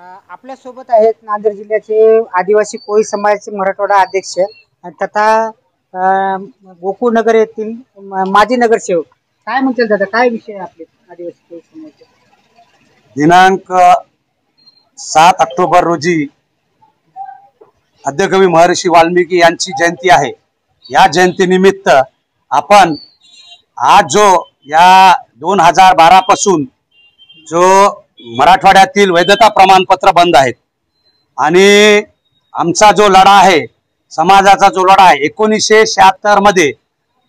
आपल्या सोबत आहेत नांदेड जिल्ह्याचे आदिवासी कोळी समाजाचे मराठवाडा अध्यक्ष तथा गोकुळनगर येथील माजी नगरसेवक. काय म्हणतील दादा, काय विषय आपले आदिवासी कोळी समाजाचे? दिनांक 7 ऑक्टोबर रोजी आद्यकवी महर्षी वाल्मिकी यांची जयंती आहे. या जयंतीनिमित्त आपण आज जो या 2012 पासून जो मराठवाड्यातील वैधता प्रमाणपत्र बंद आहेत आणि आमचा जो लढा आहे, समाजाचा जो लढा आहे, 1976 मध्ये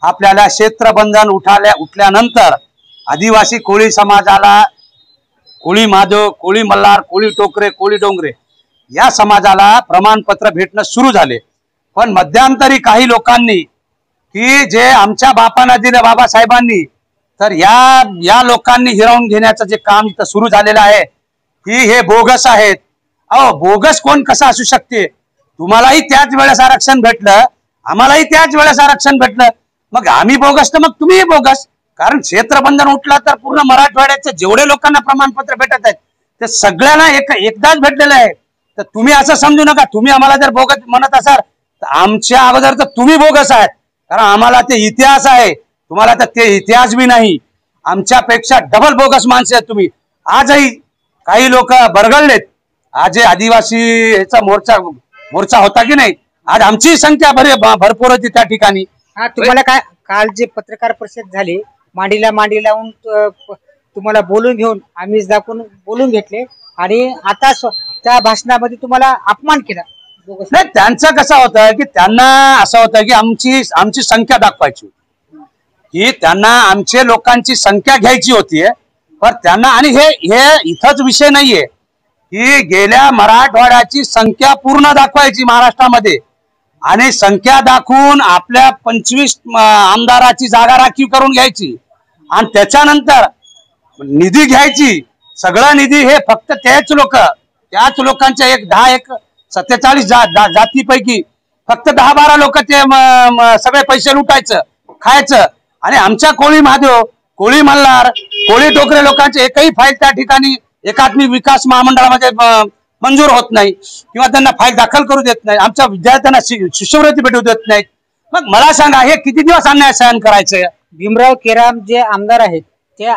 आपल्याला क्षेत्रबंधन उठल्यानंतर आदिवासी कोळी समाजाला, कोळी माधव, कोळी मल्हार, कोळी टोकरे, कोळी डोंगरे या समाजाला प्रमाणपत्र भेटणं सुरू झाले. पण मध्यंतरी काही लोकांनी की जे आमच्या बापांना दिलं, बाबासाहेबांनी, तर या लोकांनी हिरावून घेण्याचं जे काम इथं सुरू झालेलं आहे की हे बोगस आहेत. अहो, बोगस कोण कसा असू शकते? तुम्हालाही त्याच वेळेस आरक्षण भेटलं, आम्हालाही त्याच वेळेस आरक्षण भेटलं, मग आम्ही बोगस तर मग तुम्हीही बोगस. कारण क्षेत्रबंधन उठला तर पूर्ण मराठवाड्याच्या जेवढे लोकांना प्रमाणपत्र भेटत आहेत ते सगळ्यांना एकदाच भेटलेलं आहे. तर तुम्ही असं समजू नका, तुम्ही आम्हाला जर बोगस म्हणत असाल तर आमच्या अगोदर तर तुम्ही बोगस आहात. कारण आम्हाला ते इतिहास आहे, तुम्हाला तर ते इतिहास बी नाही. आमच्यापेक्षा डबल बोगस माणसं आहेत तुम्ही. आजही काही लोक बरगळलेत. आज आदिवासी ह्याचा मोर्चा होता की नाही, आज आमची संख्या भरपूर होती त्या ठिकाणी. तुम्हाला काय काल जे पत्रकार परिषद झाली, मांडीला मांडी लावून तुम्हाला बोलून घेऊन आम्हीच दाखवून बोलून घेतले आणि आता त्या भाषणामध्ये तुम्हाला अपमान केला. नाही, त्यांचं कसं होतं की त्यांना असं होतं की आमची संख्या दाखवायची, की त्यांना आमचे लोकांची संख्या घ्यायची होती. पण त्यांना, आणि हे इथंच विषय नाहीये की गेल्या मराठवाड्याची संख्या पूर्ण दाखवायची महाराष्ट्रामध्ये आणि संख्या दाखवून आपल्या 25 आमदाराची जागा राखीव करून घ्यायची आणि त्याच्यानंतर निधी घ्यायची. सगळा निधी हे फक्त त्याच लोकांच्या 47 जातीपैकी फक्त 10-12 लोक ते सगळे पैसे लुटायचं, खायचं. आणि आमच्या कोळी महादेव, कोळी मल्हार, कोळी टोकरे लोकांचे एकही फाईल त्या ठिकाणी एकात्मिक विकास महामंडळामध्ये मंजूर होत नाही किंवा त्यांना फाईल दाखल करू देत नाही. आमच्या विद्यार्थ्यांना शिष्यवृत्ती भेटू देत नाहीत. मग मला सांगा, हे किती दिवस अन्याय सहन करायचं? भीमराव केराम जे आमदार आहेत, त्या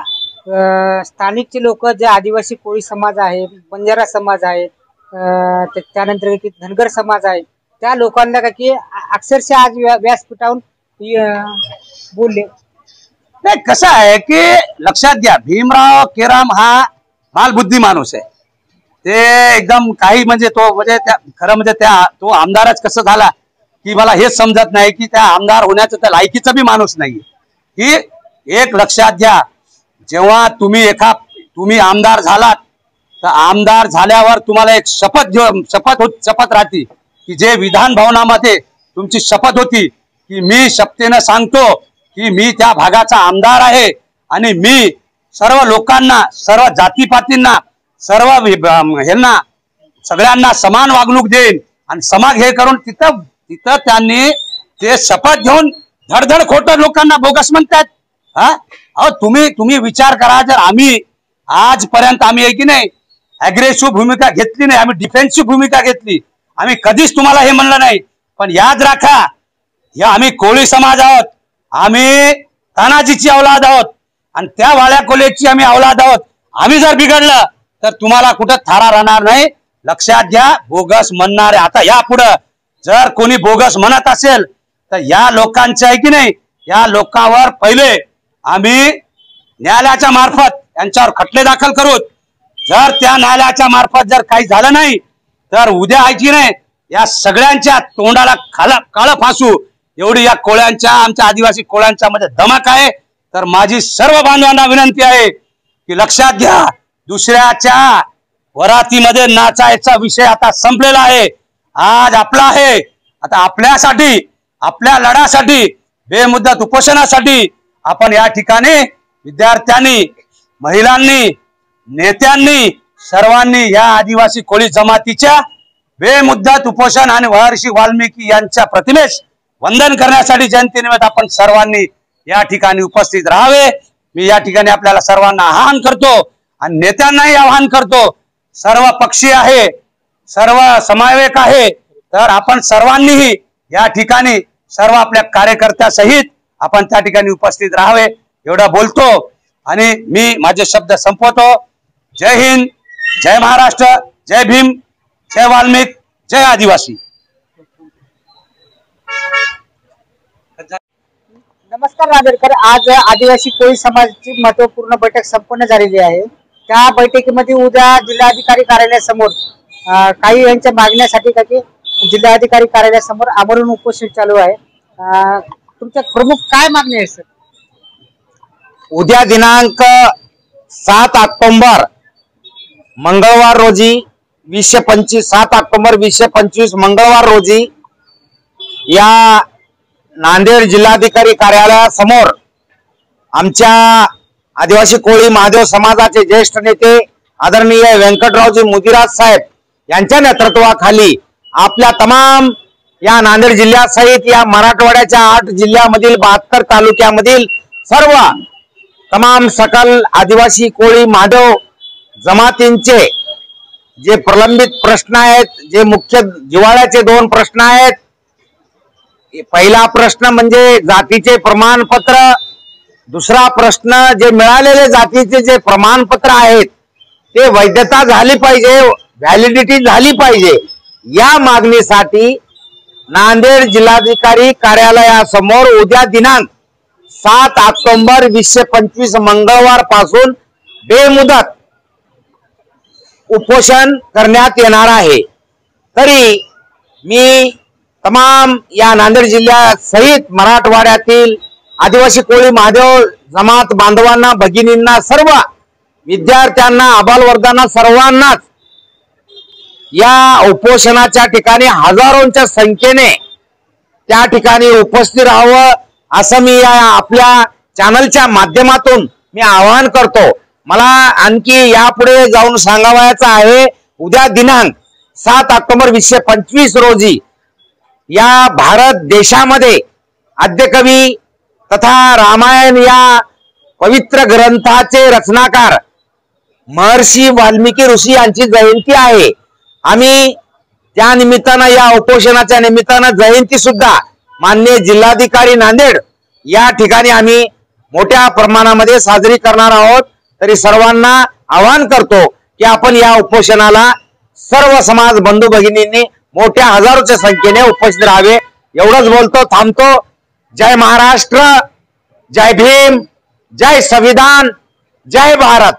स्थानिकचे लोक जे आदिवासी कोळी समाज आहे, बंजारा समाज आहे, त्यानंतर धनगर समाज आहे, त्या लोकांना का की अक्षरशः आज व्यासपीठावरून बोलले. नाही, कसं आहे की लक्षात घ्या, भीमराव केराम हा बालबुद्धी माणूस आहे. ते एकदम काही म्हणजे खरं म्हणजे तो आमदारच कसं झाला की मला हेच समजत नाही की त्या आमदार होण्याचं त्या लायकीचा बी माणूस नाही. की एक लक्षात घ्या, जेव्हा तुम्ही आमदार झालात तर आमदार झाल्यावर तुम्हाला एक शपथ राहते की जे विधान भवनामध्ये तुमची शपथ होती की मी शपथेनं सांगतो की मी त्या भागाचा आमदार आहे आणि मी सर्व लोकांना, सर्व जातीपातींना, सर्व ह्यांना सगळ्यांना समान वागणूक देईन आणि समाज हे करून तिथं त्यांनी ते शपथ घेऊन धडधड खोटं लोकांना बोगस म्हणतात. अहो, तुम्ही विचार करा, जर आम्ही आजपर्यंत आहे की नाही अग्रेसिव्ह भूमिका घेतली नाही, आम्ही डिफेन्सिव्ह भूमिका घेतली, आम्ही कधीच तुम्हाला हे म्हणलं नाही. पण याद राखा, आम्ही कोळी समाज आहोत, आम्ही तानाजीची औलाद आहोत आणि त्या वाळ्या कोल्हेची आम्ही औलाद आहोत. आम्ही जर बिघडलं तर तुम्हाला कुठं थारा राहणार नाही. लक्षात घ्या, बोगस म्हणणारे आता यापुढं जर कोणी बोगस म्हणत असेल तर या लोकांचं आहे की नाही, या लोकांवर पहिले आम्ही न्यायालयाच्या मार्फत यांच्यावर खटले दाखल करू. जर त्या न्यायालयाच्या मार्फत जर काही झालं नाही तर उद्या आहे की नाही या सगळ्यांच्या तोंडाला काळं फासू एवढी या कोळ्यांच्या, आमच्या आदिवासी कोळ्यांच्या मध्ये धमक आहे. तर माझी सर्व बांधवांना विनंती आहे की लक्षात घ्या, दुसऱ्याच्या वरातीमध्ये नाचायचा विषय आता संपलेला आहे. आज आपला आहे. आता आपल्यासाठी, आपल्या लढ्यासाठी, बेमुदत उपोषणासाठी आपण या ठिकाणी विद्यार्थ्यांनी, महिलांनी, नेत्यांनी, सर्वांनी या आदिवासी कोळी जमातीच्या बेमुदत उपोषण आणि महर्षी वाल्मिकी यांच्या प्रतिमेस वंदन करण्यासाठी जयंतीनिमित्त आपण सर्वांनी या ठिकाणी उपस्थित राहावे. मी या ठिकाणी आपल्याला सर्वांना आवाहन करतो आणि नेत्यांनाही आवाहन करतो, सर्व पक्षी आहे, सर्व समावेक आहे, तर आपण सर्वांनीही या ठिकाणी सर्व आपल्या कार्यकर्त्यासहित आपण त्या ठिकाणी उपस्थित राहावे एवढं बोलतो आणि मी माझे शब्द संपवतो. जय हिंद, जय महाराष्ट्र, जय भीम, जय वाल्मिक, जय आदिवासी. नमस्कार नांदेडकर. आज आदिवासी कोळी समाजाची महत्वपूर्ण बैठक संपन्न झालेली आहे. त्या बैठकीमध्ये उद्या जिल्हाधिकारी कार्यालयासमोर काही यांच्या मागण्यासाठी काही जिल्हाधिकारी कार्यालयासमोर आमरण उपोषण चालू आहे. तुमच्या प्रमुख काय मागणी आहे सर? उद्या दिनांक 7 ऑक्टोबर मंगळवार रोजी 7 ऑक्टोबर 2025 मंगळवार रोजी या नांदेड जिल्हाधिकारी कार्यालयासमोर आमच्या आदिवासी कोळी महादेव समाजाचे ज्येष्ठ नेते आदरणीय व्यंकटरावजी मुदिराज साहेब यांच्या नेतृत्वाखाली आपल्या तमाम या नांदेड जिल्ह्यासहित या मराठवाड्याच्या 8 जिल्ह्यामधील 72 तालुक्यामधील सर्व तमाम सकल आदिवासी कोळी महादेव जमातींचे जे प्रलंबित प्रश्न आहेत, जे मुख्य जिव्हाळ्याचे 2 प्रश्न आहेत. पहिला प्रश्न म्हणजे जातीचे प्रमाणपत्र, दुसरा प्रश्न जे मिळालेले जातीचे जे प्रमाणपत्र आहेत ते वैधता झाली पाहिजे, व्हॅलिडिटी झाली पाहिजे. या मागणीसाठी नांदेड जिल्हाधिकारी कार्यालयासमोर उद्या दिनांक 7 ऑक्टोबर 2025 मंगळवार पासून बेमुदत उपोषण करण्यात येणार आहे. तरी मी तमाम या नांदेड जिल्ह्यासहित मराठवाड्यातील आदिवासी कोळी महादेव जमात बांधवांना, भगिनींना, सर्व विद्यार्थ्यांना, आबालवर्गांना सर्वांनाच या उपोषणाच्या ठिकाणी हजारोंच्या संख्येने त्या ठिकाणी उपस्थित राहावं असं मी या आपल्या चॅनलच्या माध्यमातून मी आवाहन करतो. मला आणखी यापुढे जाऊन सांगावयाचं आहे. उद्या दिनांक 7 ऑक्टोबर 2025 रोजी या भारत देशामध्ये आद्यकवी तथा रामायण या पवित्र ग्रंथाचे रचनाकार महर्षी वाल्मिकी ऋषी यांची जयंती आहे. आम्ही त्या निमित्तानं, या उपोषणाच्या निमित्तानं जयंती सुद्धा माननीय जिल्हाधिकारी नांदेड या ठिकाणी आम्ही मोठ्या प्रमाणामध्ये साजरी करणार आहोत. तरी सर्वांना आवाहन करतो की आपण या उपोषणाला सर्व समाज बंधू भगिनींनी मोठ्या हजारोच्या संख्येने उपस्थित राहावे एवढंच बोलतो. थांबतो. जय महाराष्ट्र, जय भीम, जय संविधान, जय भारत.